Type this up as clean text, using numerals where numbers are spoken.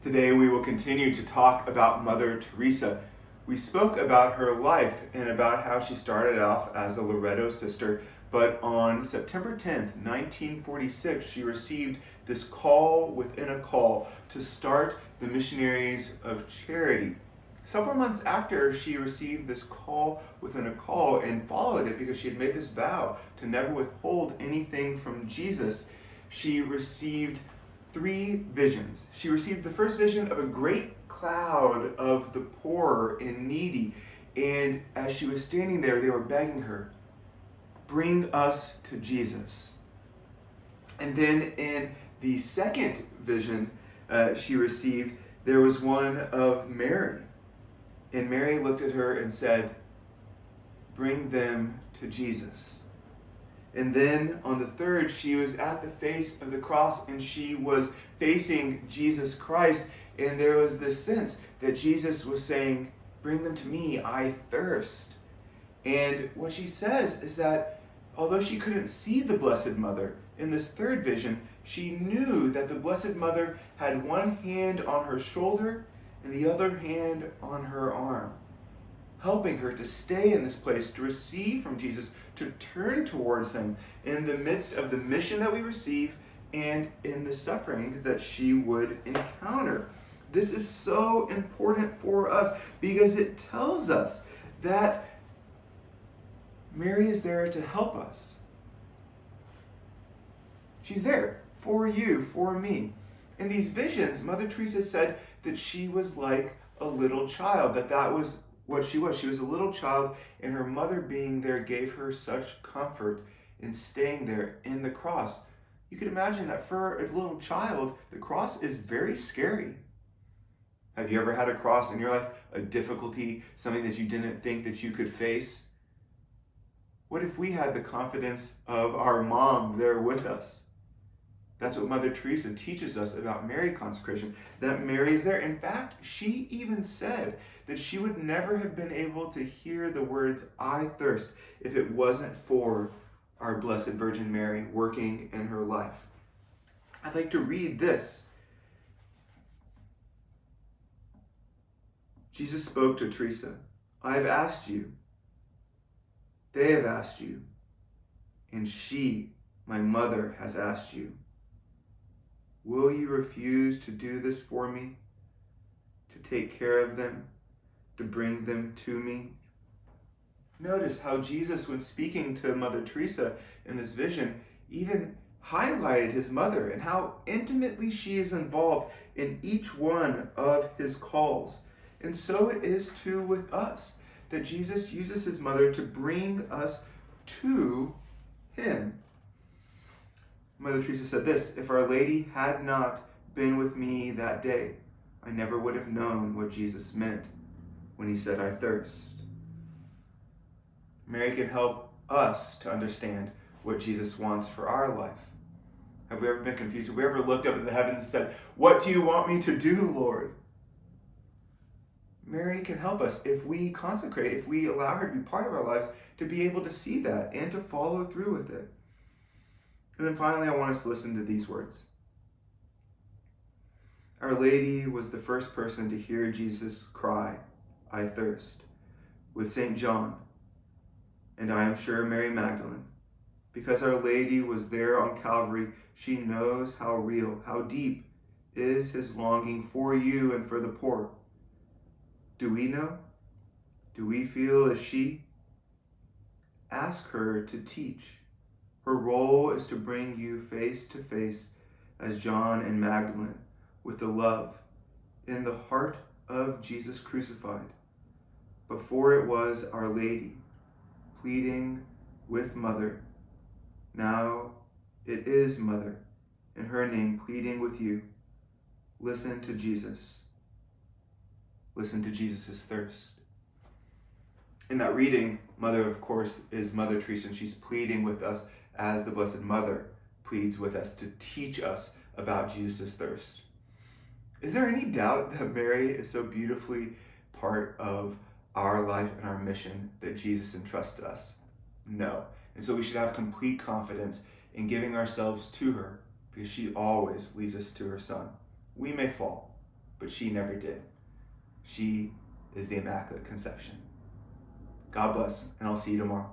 Today we will continue to talk about Mother Teresa. We spoke about her life and about how she started off as a Loreto sister, but on September 10th, 1946, she received this call within a call to start the Missionaries of Charity. Several months after she received this call within a call and followed it because she had made this vow to never withhold anything from Jesus, she received three visions. She received the first vision of a great cloud of the poor and needy. And as she was standing there, they were begging her, "Bring us to Jesus." And then in the second vision she received, there was one of Mary. And Mary looked at her and said, "Bring them to Jesus." And then on the third, she was at the face of the cross and she was facing Jesus Christ. And there was this sense that Jesus was saying, "Bring them to me, I thirst." And what she says is that although she couldn't see the Blessed Mother, in this third vision, she knew that the Blessed Mother had one hand on her shoulder and the other hand on her arm, helping her to stay in this place, to receive from Jesus, to turn towards him in the midst of the mission that we receive and in the suffering that she would encounter. This is so important for us because it tells us that Mary is there to help us. She's there for you, for me. In these visions, Mother Teresa said that she was like a little child, that was what she was. She was a little child, and her mother being there gave her such comfort in staying there in the cross. You can imagine that for a little child, the cross is very scary. Have you ever had a cross in your life, a difficulty, something that you didn't think that you could face? What if we had the confidence of our mom there with us? That's what Mother Teresa teaches us about Mary consecration, that Mary is there. In fact, she even said that she would never have been able to hear the words, "I thirst," if it wasn't for our Blessed Virgin Mary working in her life. I'd like to read this. Jesus spoke to Teresa, "I have asked you, they have asked you, and she, my mother, has asked you. Will you refuse to do this for me, to take care of them, to bring them to me?" Notice how Jesus, when speaking to Mother Teresa in this vision, even highlighted his mother and how intimately she is involved in each one of his calls. And so it is too with us, that Jesus uses his mother to bring us to him. Mother Teresa said this, "If Our Lady had not been with me that day, I never would have known what Jesus meant when he said, 'I thirst.'" Mary can help us to understand what Jesus wants for our life. Have we ever been confused? Have we ever looked up at the heavens and said, "What do you want me to do, Lord?" Mary can help us if we consecrate, if we allow her to be part of our lives, to be able to see that and to follow through with it. And then finally, I want us to listen to these words. Our Lady was the first person to hear Jesus cry, "I thirst," with St. John, and I am sure Mary Magdalene. Because Our Lady was there on Calvary, she knows how real, how deep is his longing for you and for the poor. Do we know? Do we feel as she? Ask her to teach. Her role is to bring you face to face as John and Magdalene with the love in the heart of Jesus crucified. Before it was Our Lady pleading with Mother. Now it is Mother in her name pleading with you. Listen to Jesus. Listen to Jesus' thirst. In that reading, Mother, of course, is Mother Teresa, and she's pleading with us as the Blessed Mother pleads with us to teach us about Jesus' thirst. Is there any doubt that Mary is so beautifully part of our life and our mission that Jesus entrusts to us? No. And so we should have complete confidence in giving ourselves to her because she always leads us to her Son. We may fall, but she never did. She is the Immaculate Conception. God bless, and I'll see you tomorrow.